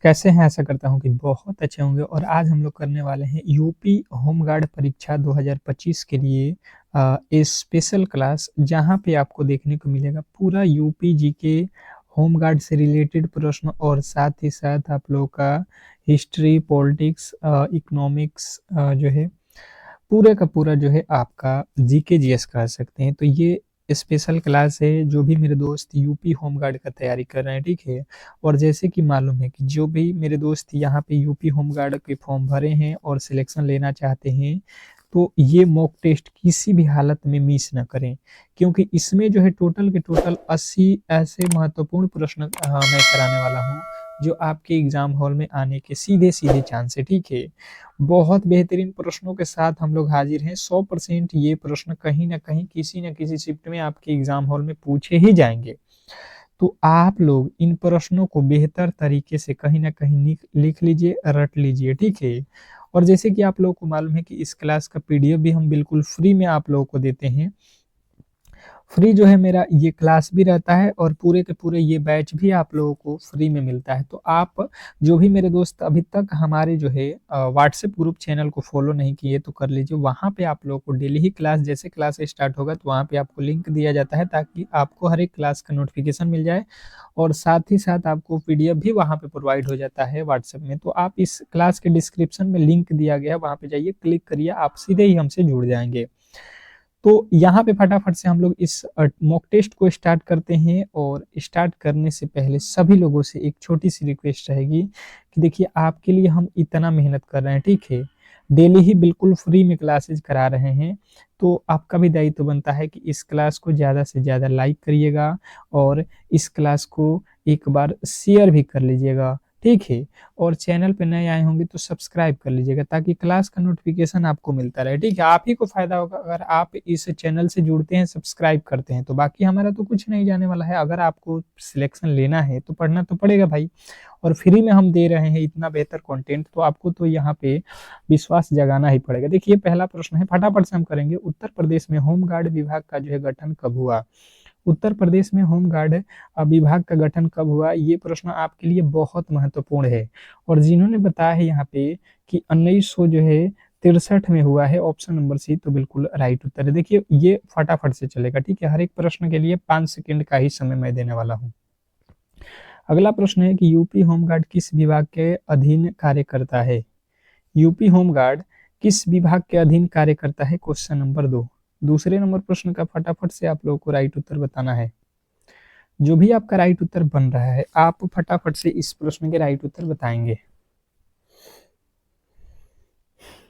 कैसे हैं? आशा करता हूँ कि बहुत अच्छे होंगे और आज हम लोग करने वाले हैं यूपी होमगार्ड परीक्षा 2025 के लिए एक स्पेशल क्लास जहाँ पे आपको देखने को मिलेगा पूरा यूपी जीके होमगार्ड से रिलेटेड प्रश्न और साथ ही साथ आप लोगों का हिस्ट्री, पॉलिटिक्स, इकोनॉमिक्स जो है पूरे का पूरा जो है आपका जीके जीएस कह सकते हैं। तो ये स्पेशल क्लास है जो भी मेरे दोस्त यूपी होमगार्ड का तैयारी कर रहे हैं, ठीक है। और जैसे कि मालूम है कि जो भी मेरे दोस्त यहाँ पे यूपी होमगार्ड के फॉर्म भरे हैं और सिलेक्शन लेना चाहते हैं तो ये मॉक टेस्ट किसी भी हालत में मिस ना करें, क्योंकि इसमें जो है टोटल के टोटल 80 ऐसे महत्वपूर्ण प्रश्न मैं कराने वाला हूँ जो आपके एग्जाम हॉल में आने के सीधे सीधे चांस है, ठीक है। बहुत बेहतरीन प्रश्नों के साथ हम लोग हाजिर हैं। 100% ये प्रश्न कहीं ना कहीं किसी न किसी शिफ्ट में आपके एग्जाम हॉल में पूछे ही जाएंगे। तो आप लोग इन प्रश्नों को बेहतर तरीके से कहीं ना कहीं लिख लीजिए, रट लीजिए, ठीक है। और जैसे कि आप लोगों को मालूम है कि इस क्लास का पीडीएफ भी हम बिल्कुल फ्री में आप लोगों को देते हैं। फ्री जो है मेरा ये क्लास भी रहता है और पूरे के पूरे ये बैच भी आप लोगों को फ्री में मिलता है। तो आप जो भी मेरे दोस्त अभी तक हमारे जो है व्हाट्सएप ग्रुप चैनल को फॉलो नहीं किए तो कर लीजिए। वहाँ पे आप लोगों को डेली ही क्लास, जैसे क्लास स्टार्ट होगा तो वहाँ पे आपको लिंक दिया जाता है ताकि आपको हर एक क्लास का नोटिफिकेशन मिल जाए और साथ ही साथ आपको पीडीएफ भी वहाँ पे प्रोवाइड हो जाता है व्हाट्सएप में। तो आप इस क्लास के डिस्क्रिप्शन में लिंक दिया गया है, वहाँ पे जाइए, क्लिक करिए, आप सीधे ही हमसे जुड़ जाएंगे। तो यहाँ पे फटाफट से हम लोग इस मॉक टेस्ट को स्टार्ट करते हैं। और स्टार्ट करने से पहले सभी लोगों से एक छोटी सी रिक्वेस्ट रहेगी कि देखिए आपके लिए हम इतना मेहनत कर रहे हैं, ठीक है, डेली ही बिल्कुल फ्री में क्लासेज करा रहे हैं। तो आपका भी दायित्व बनता है कि इस क्लास को ज़्यादा से ज़्यादा लाइक करिएगा और इस क्लास को एक बार शेयर भी कर लीजिएगा, ठीक है। और चैनल पे नए आए होंगे तो सब्सक्राइब कर लीजिएगा ताकि क्लास का नोटिफिकेशन आपको मिलता रहे, ठीक है। आप ही को फायदा होगा अगर आप इस चैनल से जुड़ते हैं, सब्सक्राइब करते हैं, तो बाकी हमारा तो कुछ नहीं जाने वाला है। अगर आपको सिलेक्शन लेना है तो पढ़ना तो पड़ेगा भाई, और फ्री में हम दे रहे हैं इतना बेहतर कंटेंट, तो आपको तो यहाँ पे विश्वास जगाना ही पड़ेगा। देखिए पहला प्रश्न है, फटाफट से हम करेंगे। उत्तर प्रदेश में होमगार्ड विभाग का जो है गठन कब हुआ? उत्तर प्रदेश में होमगार्ड विभाग का गठन कब हुआ? ये प्रश्न आपके लिए बहुत महत्वपूर्ण है। और जिन्होंने बताया है यहाँ पे कि 1900 जो है 63 में हुआ है, ऑप्शन नंबर सी तो बिल्कुल राइट उत्तर है। देखिए ये फटाफट से चलेगा, ठीक है। हर एक प्रश्न के लिए 5 सेकंड का ही समय मैं देने वाला हूँ। अगला प्रश्न है कि यूपी होमगार्ड किस विभाग के अधीन कार्य करता है? यूपी होमगार्ड किस विभाग के अधीन कार्य करता है? Question number 2। दूसरे नंबर प्रश्न का फटाफट से आप लोगों को राइट उत्तर बताना है। जो भी आपका राइट उत्तर बन रहा है आप फटाफट से इस प्रश्न के राइट उत्तर बताएंगे।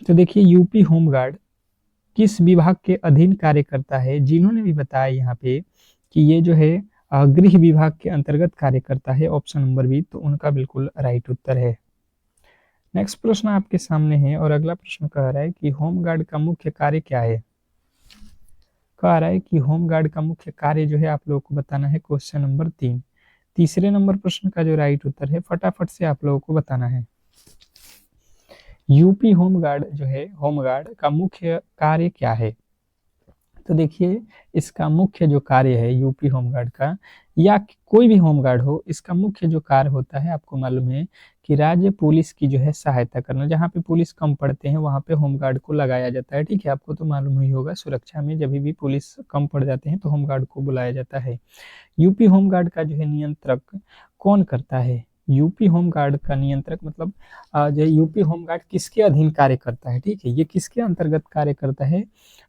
तो देखिए यूपी होमगार्ड किस विभाग के अधीन कार्य करता है? जिन्होंने भी बताया यहाँ पे कि ये जो है गृह विभाग के अंतर्गत कार्य करता है, ऑप्शन नंबर बी तो उनका बिल्कुल राइट उत्तर है। नेक्स्ट प्रश्न आपके सामने है और अगला प्रश्न कह रहा है कि होमगार्ड का मुख्य कार्य क्या है? कह रहा है कि होमगार्ड का मुख्य कार्य जो है आप लोगों को बताना है, क्वेश्चन नंबर 3। तीसरे नंबर प्रश्न का जो राइट उत्तर है फटाफट से आप लोगों को बताना है। यूपी होमगार्ड जो है, होमगार्ड का मुख्य कार्य क्या है? तो देखिए इसका मुख्य जो कार्य है यूपी होमगार्ड का, या कोई भी होमगार्ड हो, इसका मुख्य जो कार्य होता है आपको मालूम है कि राज्य पुलिस की जो है सहायता करना। जहाँ पे पुलिस कम पड़ते हैं वहाँ पे होमगार्ड को लगाया जाता है, ठीक है। आपको तो मालूम ही होगा सुरक्षा में जब भी पुलिस कम पड़ जाते हैं तो होमगार्ड को बुलाया जाता है। यूपी होमगार्ड का जो है नियंत्रक कौन करता है? यूपी होमगार्ड का नियंत्रक मतलब जो यूपी होमगार्ड किसके अधीन कार्य करता है, ठीक है, ये किसके अंतर्गत कार्य करता है,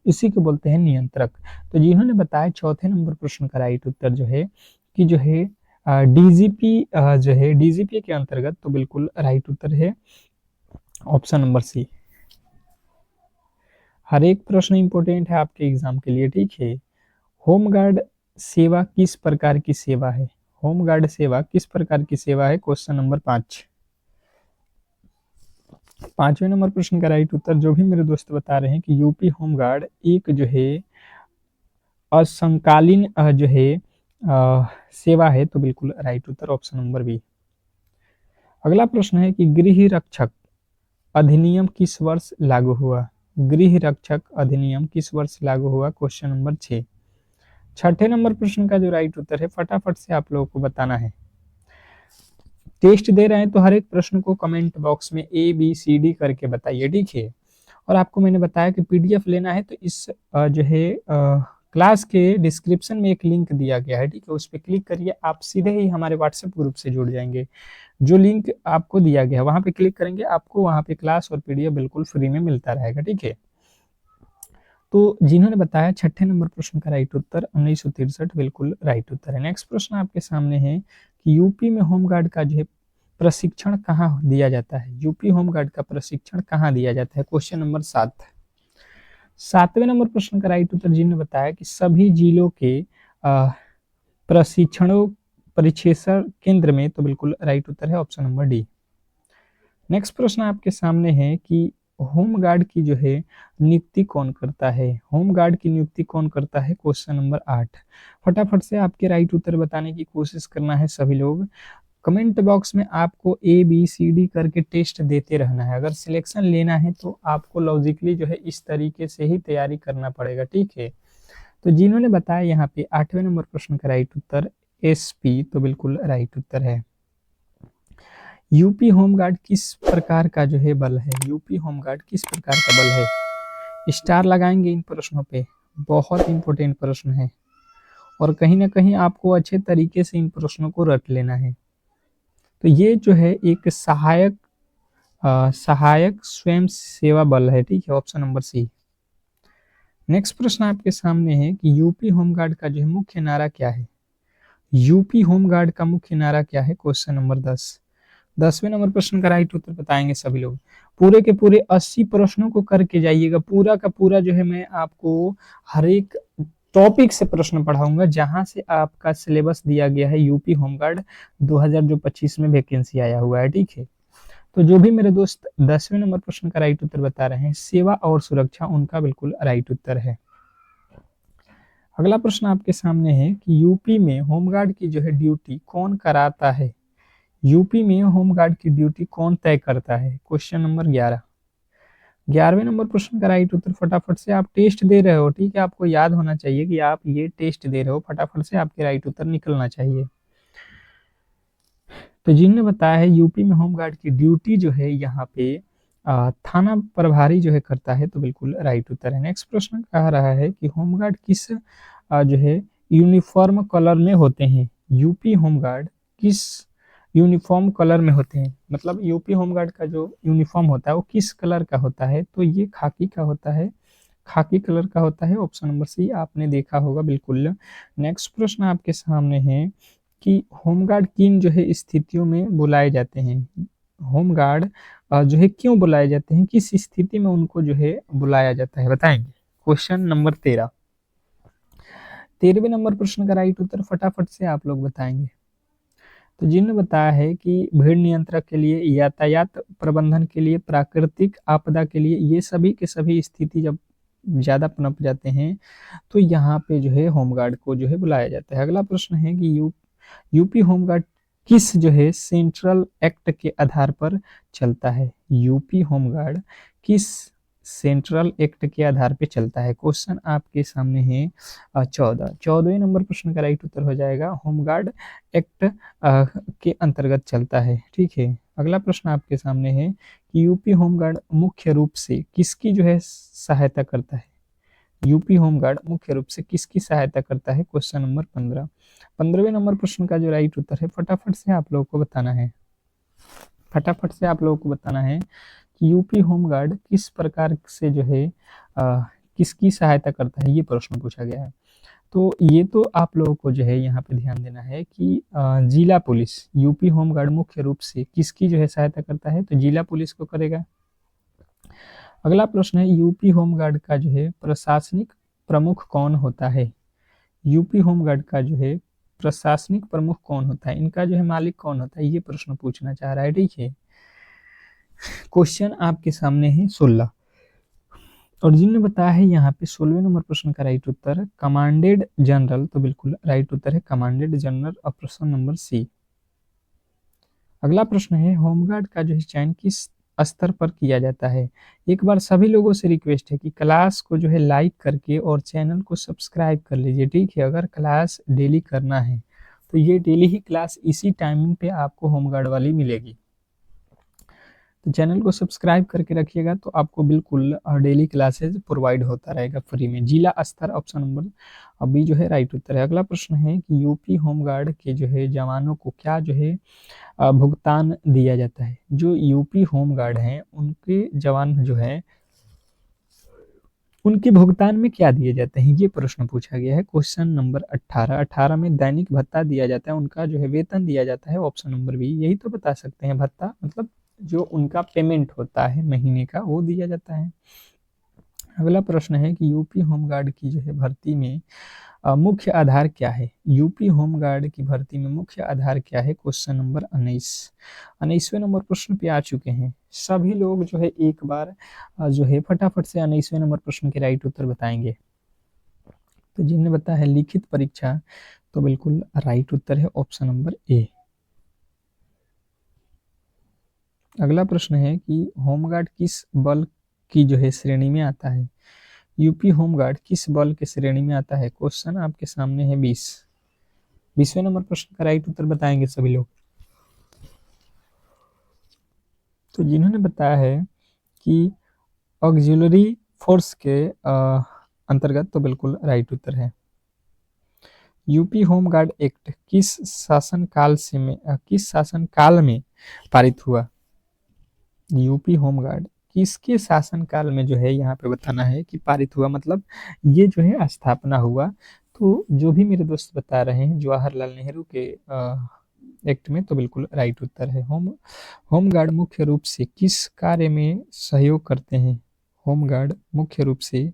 इसी को बोलते हैं नियंत्रक। तो जिन्होंने बताया चौथे नंबर प्रश्न का राइट उत्तर जो है कि जो है डीजीपी जो है डीजीपी के अंतर्गत, तो बिल्कुल राइट उत्तर है ऑप्शन नंबर सी। हर एक प्रश्न इंपॉर्टेंट है आपके एग्जाम के लिए, ठीक है। होमगार्ड सेवा किस प्रकार की सेवा है? होमगार्ड सेवा किस प्रकार की सेवा है? Question number 5। पांचवें नंबर प्रश्न का राइट उत्तर जो भी मेरे दोस्त बता रहे हैं कि यूपी होमगार्ड एक जो है असंकालीन जो है सेवा है, तो बिल्कुल राइट उत्तर ऑप्शन नंबर बी। अगला प्रश्न है कि गृह रक्षक अधिनियम किस वर्ष लागू हुआ? गृह रक्षक अधिनियम किस वर्ष लागू हुआ? Question number 6। छठे नंबर प्रश्न का जो राइट उत्तर है फटाफट से आप लोगों को बताना है। टेस्ट दे रहे हैं तो हर एक प्रश्न को कमेंट बॉक्स में ABCD करके बताइए, ठीक है। और आपको मैंने बताया कि PDF लेना है तो इस जो है क्लास के डिस्क्रिप्शन में एक लिंक दिया गया है, ठीक है, उस पर क्लिक करिए, आप सीधे ही हमारे व्हाट्सएप ग्रुप से जुड़ जाएंगे। जो लिंक आपको दिया गया है वहां पे क्लिक करेंगे, आपको वहां पे क्लास और PDF बिल्कुल फ्री में मिलता रहेगा, ठीक है। तो जिन्होंने बताया छठे नंबर प्रश्न का राइट उत्तर 1963 बिल्कुल राइट उत्तर है। नेक्स्ट प्रश्न आपके सामने है कि यूपी में होमगार्ड का जो है प्रशिक्षण कहाँ दिया जाता है। यूपी होमगार्ड का प्रशिक्षण कहाँ दिया जाता है, क्वेश्चन नंबर 7। 7वें नंबर प्रश्न का राइट उत्तर जिन्होंने बताया कि सभी जिलों के प्रशिक्षण परिक्षेषण केंद्र में, तो बिल्कुल राइट उत्तर है ऑप्शन नंबर डी। नेक्स्ट प्रश्न आपके सामने है कि होमगार्ड की जो है नियुक्ति कौन करता है। होमगार्ड की नियुक्ति कौन करता है, क्वेश्चन नंबर 8। फटाफट से आपके राइट उत्तर बताने की कोशिश करना है सभी लोग। कमेंट बॉक्स में आपको ABCD करके टेस्ट देते रहना है। अगर सिलेक्शन लेना है तो आपको लॉजिकली जो है इस तरीके से ही तैयारी करना पड़ेगा, ठीक है। तो जिन्होंने बताया यहाँ पे 8वें नंबर प्रश्न का राइट उत्तर SP, तो बिल्कुल राइट उत्तर है। यूपी होमगार्ड किस प्रकार का जो है बल है। यूपी होमगार्ड किस प्रकार का बल है, स्टार लगाएंगे इन प्रश्नों पे, बहुत इंपॉर्टेंट प्रश्न है और कहीं ना कहीं आपको अच्छे तरीके से इन प्रश्नों को रट लेना है। तो ये जो है एक सहायक स्वयं सेवा बल है, ठीक है, ऑप्शन नंबर सी। नेक्स्ट प्रश्न आपके सामने है कि यूपी होमगार्ड का जो है मुख्य नारा क्या है। यूपी होमगार्ड का मुख्य नारा क्या है, क्वेश्चन नंबर 10। 10वें नंबर प्रश्न का राइट उत्तर बताएंगे सभी लोग। पूरे के पूरे 80 प्रश्नों को करके जाइएगा, पूरा का पूरा जो है मैं आपको हर एक टॉपिक से प्रश्न पढ़ाऊंगा जहां से आपका सिलेबस दिया गया है। यूपी होमगार्ड 2025 में वैकेंसी आया हुआ है, ठीक है। तो जो भी मेरे दोस्त 10वें नंबर प्रश्न का राइट उत्तर बता रहे हैं, सेवा और सुरक्षा, उनका बिल्कुल राइट उत्तर है। अगला प्रश्न आपके सामने है कि यूपी में होमगार्ड की जो है ड्यूटी कौन कराता है। यूपी में होमगार्ड की ड्यूटी कौन तय करता है, क्वेश्चन नंबर 11। 11वें नंबर प्रश्न का राइट उत्तर, फटाफट से आप टेस्ट दे रहे हो, ठीक है, आपको याद होना चाहिए कि आप ये टेस्ट दे रहे हो, फटाफट से आपके राइट उत्तर निकलना चाहिए। तो जिन्होंने बताया है यूपी में होमगार्ड की ड्यूटी जो है यहाँ पे थाना प्रभारी जो है करता है, तो बिल्कुल राइट उत्तर है। नेक्स्ट प्रश्न कह रहा है कि होमगार्ड किस जो है यूनिफॉर्म कलर में होते हैं। यूपी होमगार्ड किस यूनिफॉर्म कलर में होते हैं, मतलब यूपी होमगार्ड का जो यूनिफॉर्म होता है वो किस कलर का होता है, तो ये खाकी का होता है, खाकी कलर का होता है, ऑप्शन नंबर सी, आपने देखा होगा बिल्कुल। नेक्स्ट प्रश्न आपके सामने है कि होमगार्ड किन जो है स्थितियों में बुलाए जाते हैं। होमगार्ड जो है क्यों बुलाए जाते हैं, किस स्थिति में उनको जो है बुलाया जाता है, बताएंगे। Question number 13। 13वें नंबर प्रश्न का राइट उत्तर फटाफट से आप लोग बताएंगे। तो जिन्होंने बताया है कि भीड़ नियंत्रण के लिए, यातायात प्रबंधन के लिए, प्राकृतिक आपदा के लिए, ये सभी के सभी स्थिति जब ज्यादा पनप जाते हैं तो यहाँ पे जो है होमगार्ड को जो है बुलाया जाता है। अगला प्रश्न है कि यूपी होमगार्ड किस जो है सेंट्रल एक्ट के आधार पर चलता है। यूपी होमगार्ड किस सेंट्रल एक्ट के आधार पे चलता है, क्वेश्चन आपके सामने है 14। 14वें नंबर प्रश्न का राइट उत्तर हो जाएगा होमगार्ड एक्ट के अंतर्गत चलता है, ठीक है। अगला प्रश्न आपके सामने है कि यूपी होमगार्ड मुख्य रूप से किसकी जो है सहायता करता है। यूपी होमगार्ड मुख्य रूप से किसकी सहायता करता है, क्वेश्चन नंबर 15। 15वें नंबर प्रश्न का जो राइट उत्तर है फटाफट से आप लोगों को बताना है, फटाफट से आप लोगों को बताना है कि यूपी होमगार्ड किस प्रकार से जो है किसकी सहायता करता है, ये प्रश्न पूछा गया है। तो ये तो आप लोगों को जो है यहाँ पे ध्यान देना है कि जिला पुलिस, यूपी होमगार्ड मुख्य रूप से किसकी जो है सहायता करता है, तो जिला पुलिस को करेगा। अगला प्रश्न है यूपी होमगार्ड का जो है प्रशासनिक प्रमुख कौन होता है। यूपी होमगार्ड का जो है प्रशासनिक प्रमुख कौन होता है, इनका जो है मालिक कौन होता है, ये प्रश्न पूछना चाह रहा है, ठीक है। क्वेश्चन आपके सामने है 16 और जिन्होंने बताया है यहाँ पे 16वें नंबर प्रश्न का राइट उत्तर कमांडेड जनरल, तो बिल्कुल राइट उत्तर है commanded general, option number C. अगला प्रश्न है होमगार्ड का जो है चयन किस स्तर पर किया जाता है। एक बार सभी लोगों से रिक्वेस्ट है कि क्लास को जो है लाइक करके और चैनल को सब्सक्राइब कर लीजिए, ठीक है। अगर क्लास डेली करना है तो ये डेली ही क्लास इसी टाइमिंग पे आपको होमगार्ड वाली मिलेगी। तो चैनल को सब्सक्राइब करके रखिएगा, तो आपको बिल्कुल डेली क्लासेज प्रोवाइड होता रहेगा फ्री में। जिला स्तर ऑप्शन नंबर अभी जो है राइट उत्तर है। अगला प्रश्न है कि यूपी होमगार्ड के जो है जवानों को क्या जो है भुगतान दिया जाता है। जो यूपी होमगार्ड हैं उनके जवान जो है उनके भुगतान में क्या दिए जाते हैं, ये प्रश्न पूछा गया है। क्वेश्चन नंबर 18 में दैनिक भत्ता दिया जाता है, उनका जो है वेतन दिया जाता है। ऑप्शन नंबर बी, यही तो बता सकते हैं, भत्ता मतलब जो उनका पेमेंट होता है महीने का वो दिया जाता है। अगला प्रश्न है कि यूपी होमगार्ड की जो है भर्ती में मुख्य आधार क्या है। यूपी होमगार्ड की भर्ती में मुख्य आधार क्या है। क्वेश्चन नंबर 19वें नंबर प्रश्न पे आ चुके हैं। सभी लोग जो है एक बार जो है फटाफट से 19वें नंबर प्रश्न के राइट उत्तर बताएंगे। तो जिन्हें बताया है लिखित परीक्षा, तो बिल्कुल राइट उत्तर है ऑप्शन नंबर ए। अगला प्रश्न है कि होमगार्ड किस बल की जो है श्रेणी में आता है। यूपी होमगार्ड किस बल के श्रेणी में आता है। क्वेश्चन आपके सामने है 20वें नंबर प्रश्न का राइट उत्तर बताएंगे सभी लोग। तो जिन्होंने बताया है कि ऑक्सिलरी फोर्स के अंतर्गत, तो बिल्कुल राइट उत्तर है। यूपी होमगार्ड एक्ट किस शासन काल में पारित हुआ। यूपी होमगार्ड किसके शासन काल में जो है यहाँ पे बताना है कि पारित हुआ, मतलब ये जो है स्थापना हुआ। तो जो भी मेरे दोस्त बता रहे हैं जवाहरलाल नेहरू के एक्ट में, तो बिल्कुल राइट उत्तर है। होमगार्ड मुख्य रूप से किस कार्य में सहयोग करते हैं। होमगार्ड मुख्य रूप से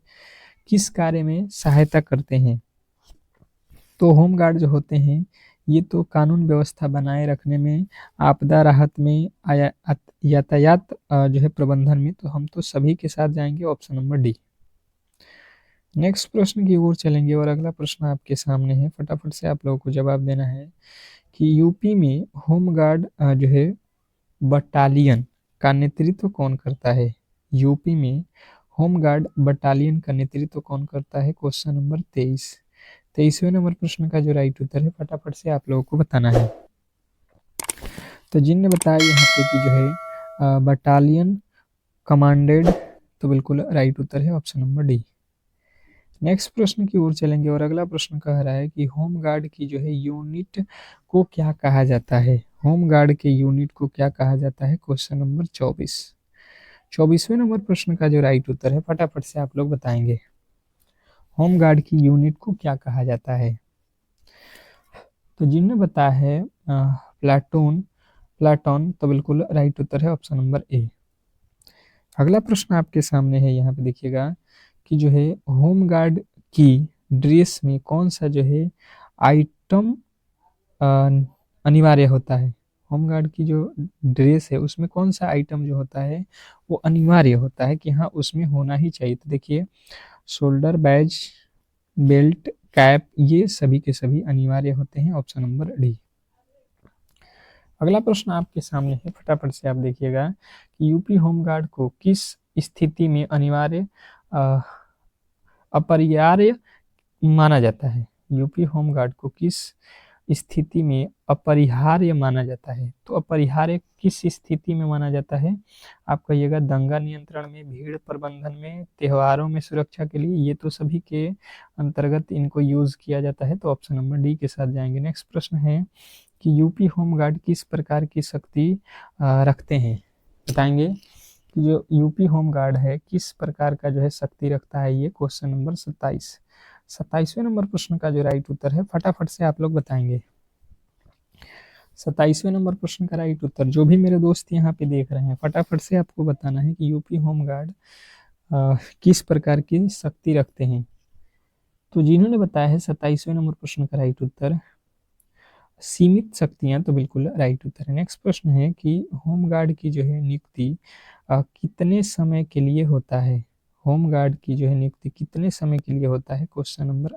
किस कार्य में सहायता करते हैं। तो होमगार्ड जो होते हैं ये तो कानून व्यवस्था बनाए रखने में, आपदा राहत में, यातायात जो है प्रबंधन में। तो हम तो सभी के साथ जाएंगे, ऑप्शन नंबर डी। नेक्स्ट प्रश्न की ओर चलेंगे और अगला प्रश्न आपके सामने है, फटाफट से आप लोगों को जवाब देना है कि यूपी में होमगार्ड जो है बटालियन का नेतृत्व कौन करता है। यूपी में होमगार्ड बटालियन का नेतृत्व कौन करता है। क्वेश्चन नंबर 23वें नंबर प्रश्न का जो राइट उत्तर है फटाफट से आप लोगों को बताना है। तो जिनने बताया यहाँ पे कि जो है बटालियन कमांडेड, तो बिल्कुल राइट उत्तर है ऑप्शन नंबर डी। नेक्स्ट प्रश्न की ओर चलेंगे और अगला प्रश्न कह रहा है कि होमगार्ड की जो है यूनिट को क्या कहा जाता है। होमगार्ड के यूनिट को क्या कहा जाता है। क्वेश्चन नंबर 24वें नंबर प्रश्न का जो राइट उत्तर है फटाफट से आप लोग बताएंगे। होमगार्ड की यूनिट को क्या कहा जाता है। तो जिन्होंने बताया है प्लाटून, तो बिल्कुल राइट उत्तर है ऑप्शन नंबर ए। अगला प्रश्न आपके सामने है, यहाँ पे देखिएगा कि जो है होमगार्ड की ड्रेस में कौन सा जो है आइटम अनिवार्य होता है। होमगार्ड की जो ड्रेस है उसमें कौन सा आइटम जो होता है वो अनिवार्य होता है कि हाँ उसमें होना ही चाहिए। तो देखिए शोल्डर बैज, बेल्ट, कैप, ये सभी के सभी अनिवार्य होते हैं, ऑप्शन नंबर डी। अगला प्रश्न आपके सामने है, फटाफट से आप देखिएगा कि यूपी होमगार्ड को किस स्थिति में अनिवार्य अपरिहार्य माना जाता है। यूपी होमगार्ड को किस स्थिति में अपरिहार्य माना जाता है। तो अपरिहार्य किस स्थिति में माना जाता है। आप कहिएगा दंगा नियंत्रण में, भीड़ प्रबंधन में, त्योहारों में सुरक्षा के लिए, ये तो सभी के अंतर्गत इनको यूज किया जाता है। तो ऑप्शन नंबर डी के साथ जाएंगे। नेक्स्ट प्रश्न है कि यूपी होमगार्ड किस प्रकार की शक्ति रखते हैं। बताएंगे कि जो यूपी होमगार्ड है किस प्रकार का जो है शक्ति रखता है ये। क्वेश्चन नंबर 27वें नंबर प्रश्न का जो राइट उत्तर है फटाफट से आप लोग बताएंगे। 27वें नंबर प्रश्न का राइट उत्तर जो भी मेरे दोस्त यहाँ पे देख रहे हैं फटाफट से आपको बताना है कि यूपी होमगार्ड किस प्रकार की शक्ति रखते हैं। तो जिन्होंने बताया है 27वें नंबर प्रश्न का राइट उत्तर सीमित शक्तियां, तो बिल्कुल राइट उत्तर है। नेक्स्ट प्रश्न है कि होमगार्ड की जो है नियुक्ति कितने समय के लिए होता है। होमगार्ड की जो है नियुक्ति कितने समय के लिए होता है। क्वेश्चन नंबर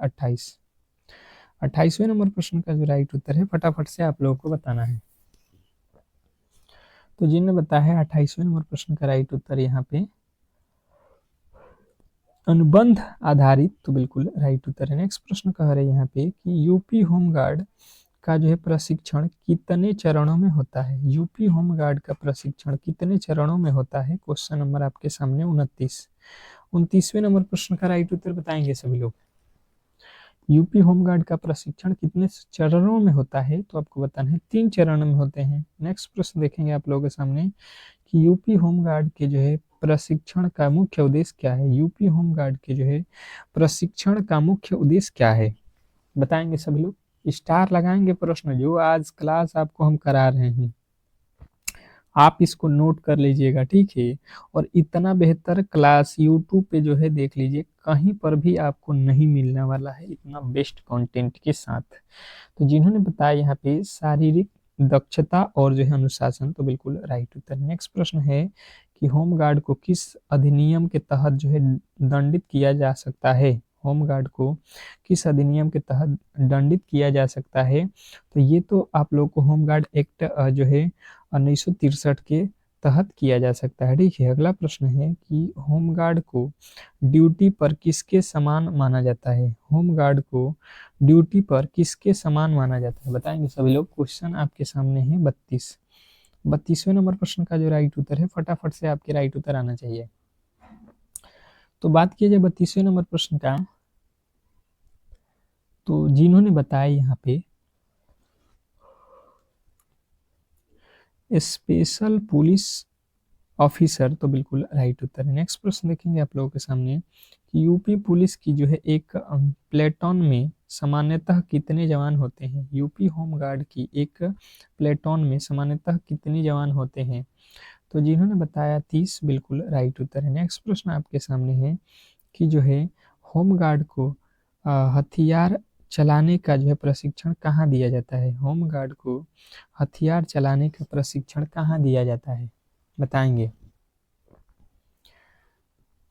28वें नंबर प्रश्न का जो राइट उत्तर है फटाफट से आप लोगों को बताना है। तो जिनने बताया है 28वें नंबर प्रश्न का राइट उत्तर यहाँ पे अनुबंध आधारित, तो बिल्कुल राइट उत्तर है। नेक्स्ट प्रश्न कह रहे हैं यहाँ पे कि यूपी होमगार्ड का जो है प्रशिक्षण कितने चरणों में होता है? यूपी होमगार्ड का प्रशिक्षण कितने चरणों में होता है? क्वेश्चन नंबर आपके सामने 29। 29वें नंबर प्रश्न का राइट उत्तर बताएंगे सभी लोग। यूपी होमगार्ड का प्रशिक्षण कितने चरणों में होता है? तो आपको बताना है 3 चरणों में होते हैं। नेक्स्ट प्रश्न देखेंगे आप लोगों के सामने कि यूपी होमगार्ड के जो है प्रशिक्षण का मुख्य उद्देश्य क्या है? यूपी होमगार्ड के जो है प्रशिक्षण का मुख्य उद्देश्य क्या है? बताएंगे सभी लोग। स्टार लगाएंगे प्रश्न जो आज क्लास आपको हम करा रहे हैं, आप इसको नोट कर लीजिएगा, ठीक है। और इतना बेहतर क्लास यूट्यूब पे जो है देख लीजिए, कहीं पर भी आपको नहीं मिलने वाला है इतना बेस्ट कंटेंट के साथ। तो जिन्होंने बताया यहाँ पे शारीरिक दक्षता और जो है अनुशासन, तो बिल्कुल राइट उत्तर। नेक्स्ट प्रश्न है कि होमगार्ड को किस अधिनियम के तहत जो है दंडित किया जा सकता है? होमगार्ड को किस अधिनियम के तहत दंडित किया जा सकता है? तो ये तो आप लोग को होमगार्ड एक्ट जो है 1963 के तहत किया जा सकता है, ठीक है। अगला प्रश्न है कि होमगार्ड को ड्यूटी पर किसके समान माना जाता है? होमगार्ड को ड्यूटी पर किसके समान माना जाता है? बताएंगे सभी लोग। क्वेश्चन आपके सामने है 32। 32वें नंबर प्रश्न का जो राइट उत्तर है, फटाफट से आपके राइट उत्तर आना चाहिए। तो बात किया जाए 32वें नंबर प्रश्न का, तो जिन्होंने बताया यहाँ पे स्पेशल पुलिस ऑफिसर, तो बिल्कुल राइट उत्तर है। नेक्स्ट प्रश्न देखेंगे आप लोगों के सामने कि यूपी पुलिस की जो है एक प्लेटून में सामान्यतः कितने जवान होते हैं? यूपी होमगार्ड की एक प्लेटून में सामान्यतः कितने जवान होते हैं? तो जिन्होंने बताया 30, बिल्कुल राइट उत्तर है। नेक्स्ट प्रश्न आपके सामने है कि जो है होमगार्ड को हथियार चलाने का जो है प्रशिक्षण कहाँ दिया जाता है? होमगार्ड को हथियार चलाने का प्रशिक्षण कहाँ दिया जाता है? बताएंगे।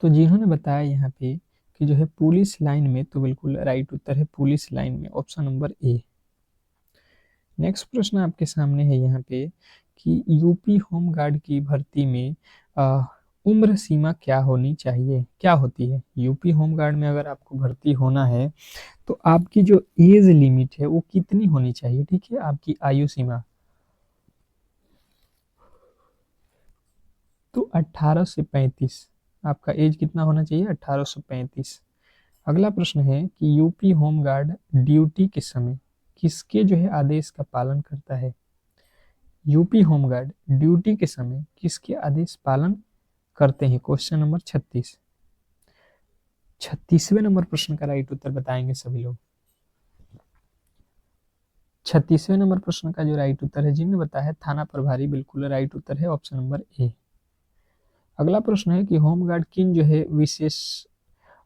तो जिन्होंने बताया यहाँ पे कि जो है पुलिस लाइन में, तो बिल्कुल राइट उत्तर है पुलिस लाइन में, ऑप्शन नंबर ए। नेक्स्ट प्रश्न आपके सामने है यहाँ पे कि यूपी होमगार्ड की भर्ती में उम्र सीमा क्या होनी चाहिए? क्या होती है? यूपी होमगार्ड में अगर आपको भर्ती होना है तो आपकी जो एज लिमिट है वो कितनी होनी चाहिए, ठीक है, आपकी आयु सीमा। तो 18 से 35 आपका एज कितना होना चाहिए? 18 से 35। अगला प्रश्न है कि यूपी होमगार्ड ड्यूटी के समय किसके जो है आदेश का पालन करता है? यूपी होमगार्ड ड्यूटी के समय किसके आदेश पालन करते हैं? Question number 36। 36वें नंबर प्रश्न का राइट उत्तर बताएंगे सभी लोग। 36वें नंबर प्रश्न का जो राइट उत्तर है, जिन्होंने बताया थाना प्रभारी, बिल्कुल राइट उत्तर है ऑप्शन नंबर ए। अगला प्रश्न है कि होमगार्ड किन जो है विशेष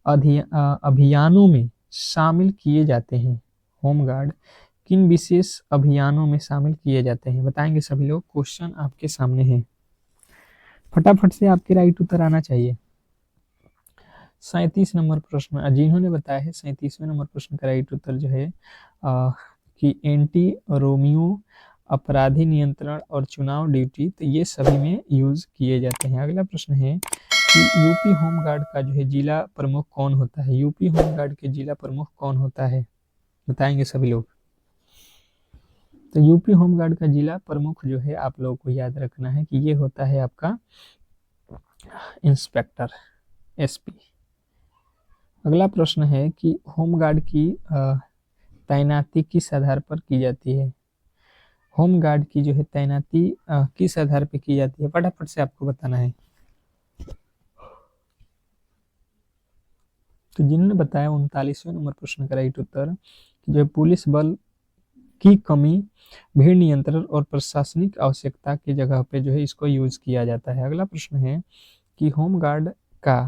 अभियानों में शामिल किए जाते हैं? होमगार्ड किन विशेष अभियानों में शामिल किए जाते हैं? बताएंगे सभी लोग। क्वेश्चन आपके सामने है, फटाफट से आपके राइट उत्तर आना चाहिए। 37 नंबर प्रश्न जिन्होंने बताया है, 37वें नंबर प्रश्न का राइट उत्तर जो है कि एंटी रोमियो, अपराधी नियंत्रण और चुनाव ड्यूटी, तो ये सभी में यूज किए जाते हैं। अगला प्रश्न है कि यूपी होमगार्ड का जो है जिला प्रमुख कौन होता है? यूपी होमगार्ड के जिला प्रमुख कौन होता है? बताएंगे सभी लोग। तो यूपी होमगार्ड का जिला प्रमुख जो है आप लोगों को याद रखना है कि ये होता है आपका इंस्पेक्टर, एसपी। अगला प्रश्न है कि होमगार्ड की तैनाती किस आधार पर की जाती है? होमगार्ड की जो है तैनाती किस आधार पर की जाती है? फटाफट से आपको बताना है। तो जिन्होंने बताया 39वें नंबर प्रश्न का राइट उत्तर कि जो पुलिस बल की कमी, भीड़ नियंत्रण और प्रशासनिक आवश्यकता की जगह पे जो है इसको यूज किया जाता है। अगला प्रश्न है कि होमगार्ड का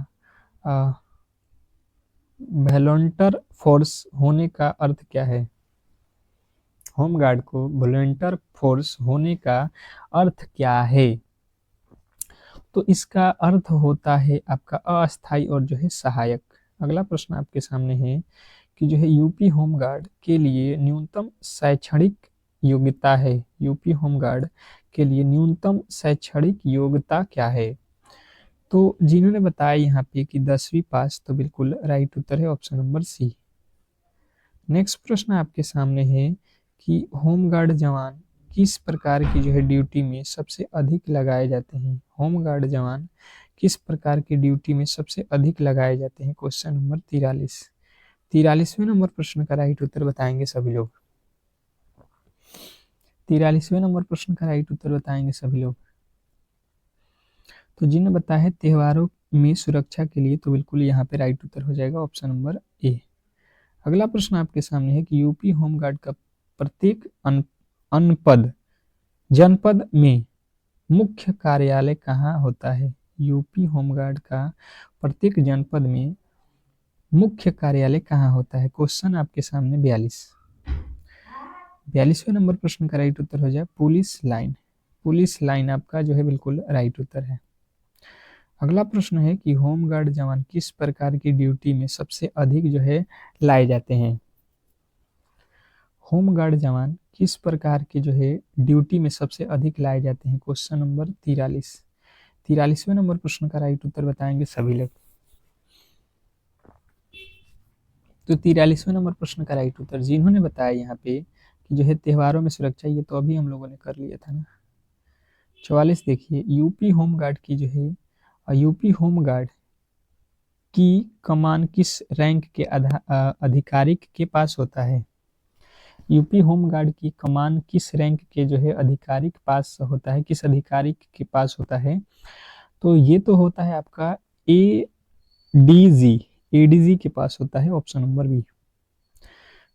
वॉलंटियर फोर्स होने का अर्थ क्या है? होमगार्ड को वॉलंटियर फोर्स होने का अर्थ क्या है? तो इसका अर्थ होता है आपका अस्थायी और जो है सहायक। अगला प्रश्न आपके सामने है कि जो है यूपी होमगार्ड के लिए न्यूनतम शैक्षणिक योग्यता है? यूपी होमगार्ड के लिए न्यूनतम शैक्षणिक योग्यता क्या है? तो जिन्होंने बताया यहाँ पे कि 10वीं पास, तो बिल्कुल राइट उत्तर है ऑप्शन नंबर सी। नेक्स्ट प्रश्न आपके सामने है कि होमगार्ड जवान किस प्रकार की जो है ड्यूटी में सबसे अधिक लगाए जाते हैं। होमगार्ड जवान किस प्रकार की ड्यूटी में सबसे अधिक लगाए जाते हैं। Question number 43। 43वें नंबर प्रश्न का राइट उत्तर बताएंगे सभी लोग। 43वें नंबर प्रश्न का राइट उत्तर बताएंगे सभी लोग। तो जिन्हें बताया है त्योहारों में सुरक्षा के लिए, तो बिल्कुल यहाँ पे राइट उत्तर हो जाएगा ऑप्शन नंबर ए। अगला प्रश्न आपके सामने है कि यूपी होमगार्ड का प्रत्येक अनपद जनपद में मुख्य कार्यालय कहाँ होता है। यूपी होमगार्ड का प्रत्येक जनपद में मुख्य कार्यालय कहाँ होता है। क्वेश्चन आपके सामने 42वें नंबर प्रश्न का राइट उत्तर हो जाए पुलिस लाइन। पुलिस लाइन आपका जो है बिल्कुल राइट उत्तर है। अगला प्रश्न है कि होमगार्ड जवान किस प्रकार की ड्यूटी में सबसे अधिक जो है लाए जाते हैं। होमगार्ड जवान किस प्रकार के जो है ड्यूटी में सबसे अधिक लाए जाते हैं। क्वेश्चन नंबर 43वें नंबर प्रश्न का राइट उत्तर बताएंगे सभी लोग। तो 43वें नंबर प्रश्न का राइट उत्तर जिन्होंने बताया यहाँ पे कि जो है त्योहारों में सुरक्षा, ये तो अभी हम लोगों ने कर लिया था ना। 44 देखिए, यूपी होमगार्ड की जो है यूपी होमगार्ड की कमान किस रैंक के अधिकारिक के पास होता है। यूपी होमगार्ड की कमान किस रैंक के जो है अधिकारिक पास होता है, किस अधिकारी के पास होता है। तो ये तो होता है आपका एडीजी के पास होता है, ऑप्शन नंबर बी।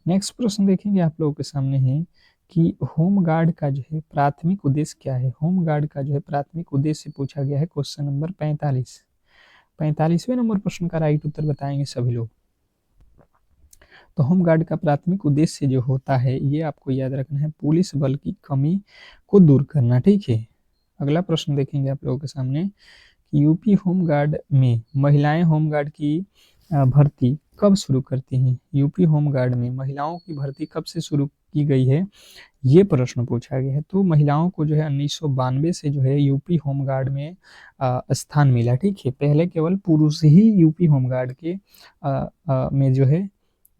नेक्स्ट प्रश्न देखेंगे आप लोगों के सामने है कि होमगार्ड का जो है प्राथमिक उद्देश्य क्या है। होमगार्ड का जो है प्राथमिक उद्देश्य पूछा गया है, क्वेश्चन नंबर 45वें नंबर प्रश्न का राइट उत्तर बताएंगे सभी लोग। तो होमगार्ड का प्राथमिक उद्देश्य जो होता है, ये आपको याद रखना है, पुलिस बल की कमी को दूर करना, ठीक है। अगला प्रश्न देखेंगे आप लोगों के सामने कि यूपी होमगार्ड में महिलाएं होमगार्ड की भर्ती कब शुरू करती हैं। यूपी होमगार्ड में महिलाओं की भर्ती कब से शुरू की गई है, ये प्रश्न पूछा गया है। तो महिलाओं को जो है 1992 से जो है यूपी होमगार्ड में स्थान मिला, ठीक है। पहले केवल पुरुष ही यूपी होमगार्ड के में जो है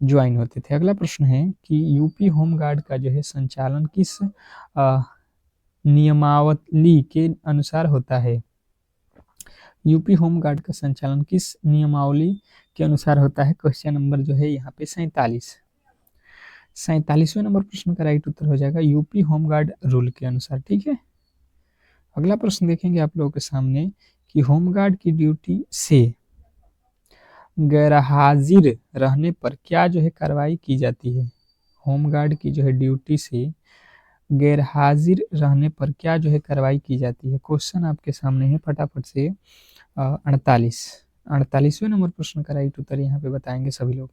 ज्वाइन होते थे। अगला प्रश्न है कि यूपी होमगार्ड का जो है संचालन किस नियमावली के अनुसार होता है। यूपी होमगार्ड का संचालन किस नियमावली के अनुसार होता है। क्वेश्चन नंबर जो है यहाँ पे 47वें नंबर प्रश्न का राइट उत्तर हो जाएगा यूपी होमगार्ड रूल के अनुसार, ठीक है। अगला प्रश्न देखेंगे आप लोगों के सामने कि होमगार्ड की ड्यूटी से गैरहाजिर रहने पर क्या जो है कार्रवाई की जाती है। होमगार्ड की जो है ड्यूटी से गैरहाजिर रहने पर क्या जो है कार्रवाई की जाती है। क्वेश्चन आपके सामने है, फटाफट से 48वें नंबर प्रश्न का राइट उत्तर यहाँ पे बताएंगे सभी लोग।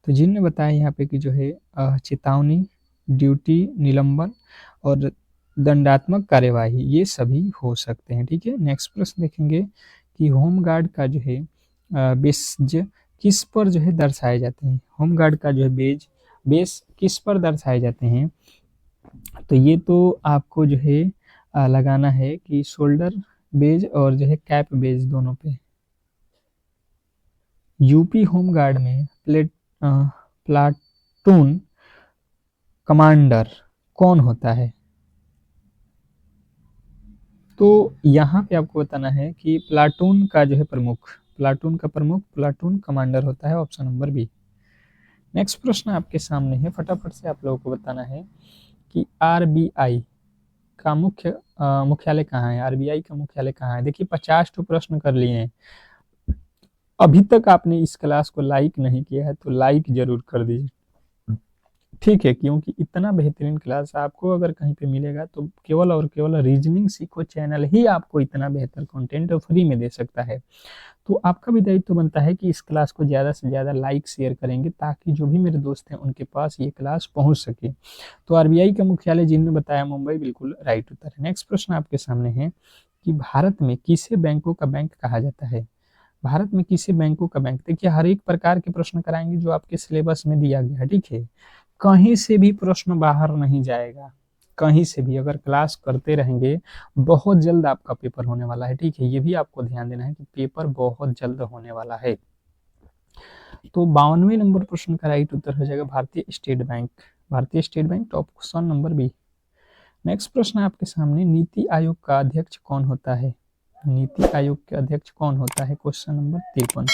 तो जिनने बताया यहाँ पे कि जो है चेतावनी, ड्यूटी, निलंबन और दंडात्मक कार्यवाही, ये सभी हो सकते हैं, ठीक है। नेक्स्ट प्रश्न देखेंगे कि होमगार्ड का जो है बेज किस पर जो है दर्शाए जाते हैं। होमगार्ड का जो है बेस किस पर दर्शाए जाते हैं। तो ये तो आपको जो है लगाना है कि शोल्डर बेज और जो है कैप बेज दोनों पे। यूपी होमगार्ड में प्लाटून कमांडर कौन होता है। तो यहाँ पे आपको बताना है कि प्लाटून का जो है प्रमुख, प्लाटून का प्रमुख प्लाटून कमांडर होता है, ऑप्शन नंबर बी। नेक्स्ट प्रश्न आपके सामने है, फटाफट से आप लोगों को बताना है कि आरबीआई का मुख्यालय कहाँ है। आरबीआई का मुख्यालय कहाँ है। देखिए 50 प्रश्न कर लिए हैं। अभी तक आपने इस क्लास को लाइक नहीं किया है तो लाइक जरूर कर दीजिए, ठीक है। क्योंकि इतना बेहतरीन क्लास आपको अगर कहीं पे मिलेगा तो केवल और केवल रीजनिंग सीखो चैनल ही आपको इतना बेहतर कंटेंट फ्री में दे सकता है। तो आपका भी दायित्व बनता है कि इस क्लास को ज़्यादा से ज़्यादा लाइक शेयर करेंगे ताकि जो भी मेरे दोस्त हैं उनके पास ये क्लास पहुंच सके। तो आरबीआई का मुख्यालय जिनने बताया मुंबई, बिल्कुल राइट उत्तर है। नेक्स्ट प्रश्न आपके सामने है कि भारत में किसे बैंकों का बैंक कहा जाता है। भारत में किसे बैंकों का बैंक। देखिए हर एक प्रकार के प्रश्न कराएंगे जो आपके सिलेबस में दिया गया है, ठीक है। कहीं से भी प्रश्न बाहर नहीं जाएगा, कहीं से भी। अगर क्लास करते रहेंगे बहुत जल्द आपका पेपर होने वाला है, ठीक है। ये भी आपको ध्यान देना है कि पेपर बहुत जल्द होने वाला है। तो 52वें नंबर प्रश्न का राइट उत्तर हो जाएगा Bharatiya State Bank. Bharatiya State Bank, option number B. Next प्रश्न है आपके सामने, नीति आयोग का अध्यक्ष कौन होता है? नीति आयोग के अध्यक्ष कौन होता है? Question number 53।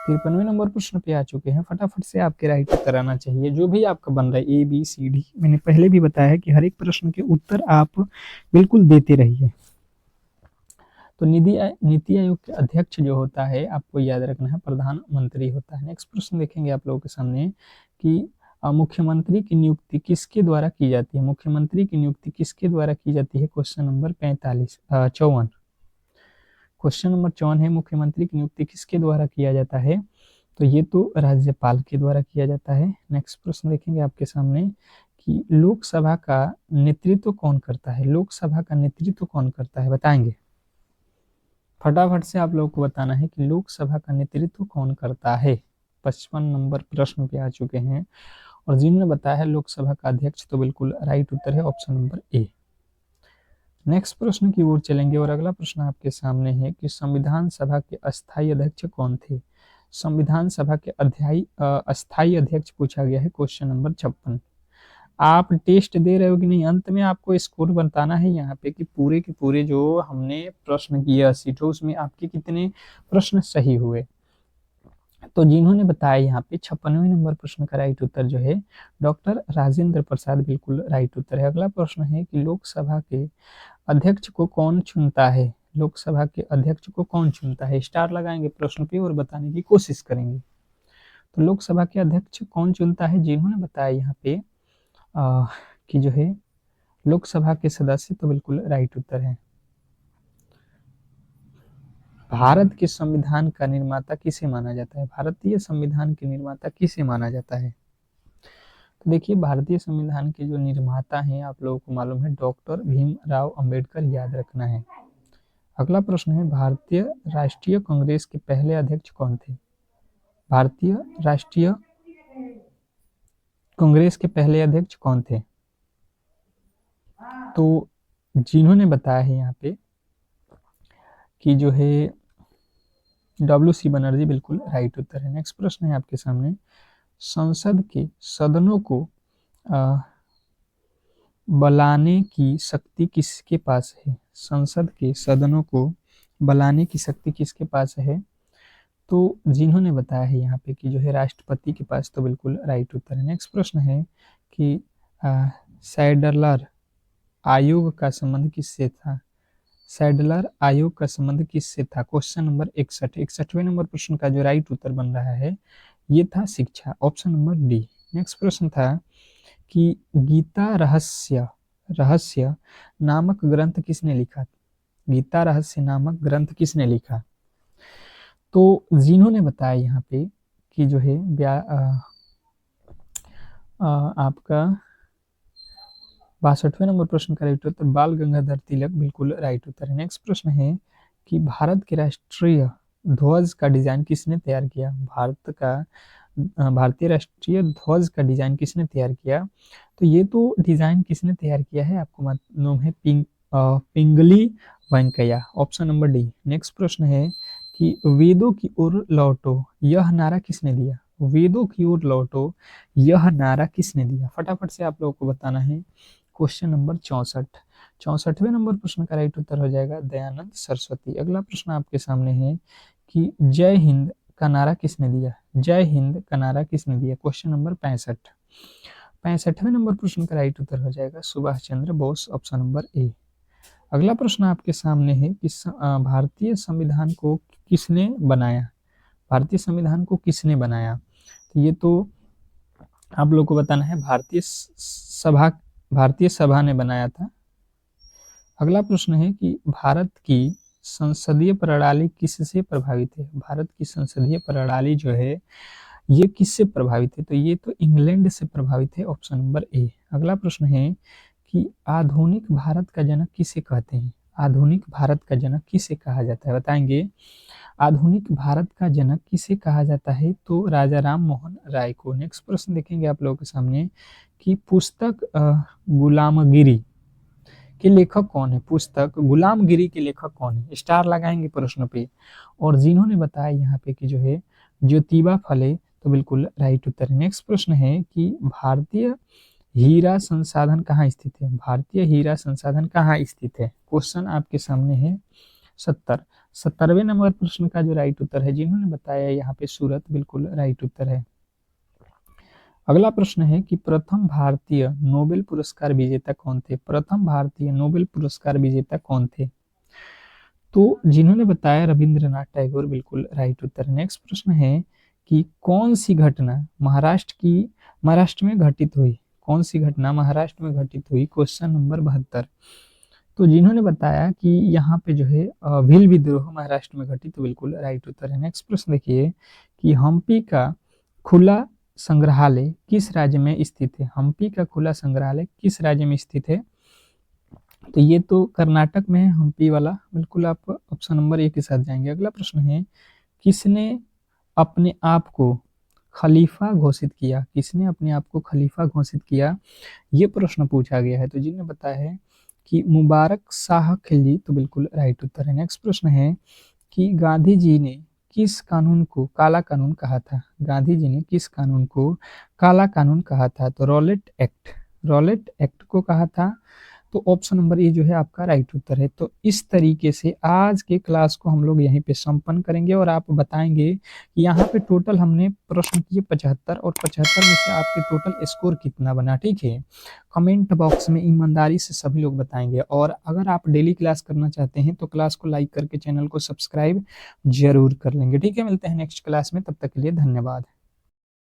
53वें नंबर प्रश्न पे आ चुके हैं। फटाफट से आपके राइट उत्तर आना चाहिए, जो भी आपका बन रहा है, ए बी सी डी। मैंने पहले भी बताया है कि हर एक प्रश्न के उत्तर आप बिल्कुल देते रहिए। तो नीति आयोग के अध्यक्ष जो होता है, आपको याद रखना है, प्रधानमंत्री होता है। नेक्स्ट प्रश्न देखेंगे आप लोगों के सामने कि मुख्यमंत्री की नियुक्ति किसके द्वारा की जाती है? मुख्यमंत्री की नियुक्ति किसके द्वारा की जाती है? Question number 54। क्वेश्चन नंबर 54 है, मुख्यमंत्री की नियुक्ति किसके द्वारा किया जाता है? तो ये तो राज्यपाल के द्वारा किया जाता है। नेक्स्ट प्रश्न देखेंगे आपके सामने कि लोकसभा का नेतृत्व कौन करता है? लोकसभा का नेतृत्व कौन करता है, बताएंगे? फटाफट से आप लोगों को बताना है कि लोकसभा का नेतृत्व कौन करता है। 55 नंबर प्रश्न पे आ चुके हैं और जिन्होंने बताया है लोकसभा का अध्यक्ष, तो बिल्कुल राइट उत्तर है ऑप्शन नंबर ए। नेक्स्ट प्रश्न की ओर चलेंगे और अगला प्रश्न आपके सामने है कि संविधान सभा के अस्थायी अध्यक्ष कौन थे? संविधान सभा के अस्थायी अध्यक्ष पूछा गया है, क्वेश्चन नंबर 56। आप टेस्ट दे रहे हो कि नहीं? अंत में आपको स्कोर बताना है यहाँ पे कि पूरे के पूरे जो हमने प्रश्न किए 80 उसमें आपके कितने प्रश्न सही हुए। तो जिन्होंने बताया यहाँ पे 56वें नंबर प्रश्न का राइट उत्तर जो है डॉक्टर राजेंद्र प्रसाद, बिल्कुल राइट उत्तर है। अगला प्रश्न है कि लोकसभा के अध्यक्ष को कौन चुनता है? लोकसभा के अध्यक्ष को कौन चुनता है? स्टार लगाएंगे प्रश्न पे और बताने की कोशिश करेंगे। तो लोकसभा के अध्यक्ष कौन चुनता है? जिन्होंने बताया यहाँ पे कि जो है लोकसभा के सदस्य, तो बिल्कुल राइट उत्तर है। भारत के संविधान का निर्माता किसे माना जाता है? भारतीय संविधान के निर्माता किसे माना जाता है? तो देखिए, भारतीय संविधान के जो निर्माता हैं आप लोगों को मालूम है, डॉक्टर भीमराव अंबेडकर, याद रखना है। अगला प्रश्न है, भारतीय राष्ट्रीय कांग्रेस के पहले अध्यक्ष कौन थे? भारतीय राष्ट्रीय कांग्रेस के पहले अध्यक्ष कौन थे? तो जिन्होंने बताया है यहाँ पे कि जो है WC बनर्जी, बिल्कुल राइट उत्तर है। नेक्स्ट प्रश्न है आपके सामने, संसद के सदनों को बुलाने की शक्ति किसके पास है? संसद के सदनों को बुलाने की शक्ति किसके पास है? तो जिन्होंने बताया है यहाँ पे कि जो है राष्ट्रपति के पास, तो बिल्कुल राइट उत्तर है। नेक्स्ट प्रश्न है कि सैडलर आयोग का संबंध किससे था? सैडलर आयोग का संबंध किससे था? Question number 61। 61वें नंबर प्रश्न का जो राइट उत्तर बन रहा है ये था शिक्षा, ऑप्शन नंबर डी। नेक्स्ट प्रश्न था कि गीता रहस्य नामक ग्रंथ किसने लिखा? गीता रहस्य नामक ग्रंथ किसने लिखा? तो जिन्होंने बताया यहाँ पे कि जो है आपका 62वें नंबर प्रश्न का राइट उत्तर बाल गंगाधर तिलक, बिल्कुल राइट उत्तर है। नेक्स्ट प्रश्न है कि भारत के राष्ट्रीय ध्वज का डिजाइन किसने तैयार किया? भारतीय राष्ट्रीय ध्वज का डिजाइन किसने तैयार किया? तो ये तो डिजाइन किसने तैयार किया है आपको मालूम है, Pingali Venkayya, option number D. Next प्रश्न है कि वेदों की ओर लौटो यह नारा किसने दिया? वेदों की ओर लौटो यह नारा किसने दिया? फटाफट से आप लोगों को बताना है। Question number 64। 64वें नंबर प्रश्न का राइट उत्तर हो जाएगा दयानंद सरस्वती। अगला प्रश्न आपके सामने है कि जय हिंद का नारा किसने दिया? जय हिंद का नारा किसने दिया? Question number 65। 65वें नंबर प्रश्न का राइट उत्तर हो जाएगा Subhash Chandra Bose, option number A. अगला प्रश्न आपके सामने है कि भारतीय संविधान को किसने बनाया? भारतीय संविधान को किसने बनाया? तो ये तो आप लोग को बताना है, भारतीय सभा ने बनाया था। अगला प्रश्न है कि भारत की संसदीय प्रणाली किससे प्रभावित है? भारत की संसदीय प्रणाली जो है ये किससे प्रभावित है? तो ये तो इंग्लैंड से प्रभावित है, ऑप्शन नंबर ए। अगला प्रश्न है कि आधुनिक भारत का जनक किसे कहते हैं? आधुनिक भारत का जनक किसे कहा जाता है, बताएंगे? आधुनिक भारत का जनक किसे कहा जाता है? तो राजा राम मोहन राय को। नेक्स्ट प्रश्न देखेंगे आप लोगों के सामने कि पुस्तक गुलामगिरी के लेखक कौन है? पुस्तक गुलामगिरी के लेखक कौन है? स्टार लगाएंगे प्रश्न पे। और जिन्होंने बताया यहाँ पे कि जो है ज्योतिबा फले, तो बिल्कुल राइट उत्तर है। नेक्स्ट प्रश्न है कि भारतीय हीरा संसाधन कहाँ स्थित है? भारतीय हीरा संसाधन कहाँ स्थित है? क्वेश्चन आपके सामने है 70वें नंबर प्रश्न का जो राइट उत्तर है, जिन्होंने बताया यहाँ पे सूरत, बिल्कुल राइट उत्तर है। अगला प्रश्न है कि प्रथम भारतीय नोबेल पुरस्कार विजेता कौन थे? प्रथम भारतीय नोबेल पुरस्कार विजेता कौन थे? तो जिन्होंने बताया रविंद्रनाथ टैगोर, बिल्कुल राइट उत्तर। नेक्स्ट प्रश्न है कि कौन सी घटना महाराष्ट्र में घटित हुई? कौन सी घटना महाराष्ट्र में घटित हुई? Question number 72। तो जिन्होंने बताया कि यहाँ पे जो है भील विद्रोह महाराष्ट्र में घटित, तो बिल्कुल राइट उत्तर है। नेक्स्ट प्रश्न देखिए कि हम्पी का खुला संग्रहालय किस राज्य में स्थित है? हम्पी का खुला संग्रहालय किस राज्य में स्थित है? तो ये तो कर्नाटक में है हम्पी वाला, बिल्कुल आप ऑप्शन नंबर 1 के साथ जाएंगे। अगला प्रश्न है किसने अपने आप को खलीफा घोषित किया? किसने अपने आप को खलीफा घोषित किया? ये प्रश्न पूछा गया है। तो जिन्होंने बताया है कि मुबारक शाह खिलजी, तो बिल्कुल राइट उत्तर है। नेक्स्ट प्रश्न है कि गांधी जी ने किस कानून को काला कानून कहा था? गांधी जी ने किस कानून को काला कानून कहा था? तो रॉलेट एक्ट को कहा था। तो ऑप्शन नंबर ए जो है आपका राइट उत्तर है। तो इस तरीके से आज के क्लास को हम लोग यहीं पे संपन्न करेंगे और आप बताएंगे कि यहाँ पे टोटल हमने प्रश्न किए 75 और 75 में से आपके टोटल स्कोर कितना बना। ठीक है, कमेंट बॉक्स में ईमानदारी से सभी लोग बताएंगे। और अगर आप डेली क्लास करना चाहते हैं तो क्लास को लाइक करके चैनल को सब्सक्राइब जरूर कर लेंगे। ठीक है, मिलते हैं नेक्स्ट क्लास में, तब तक के लिए धन्यवाद।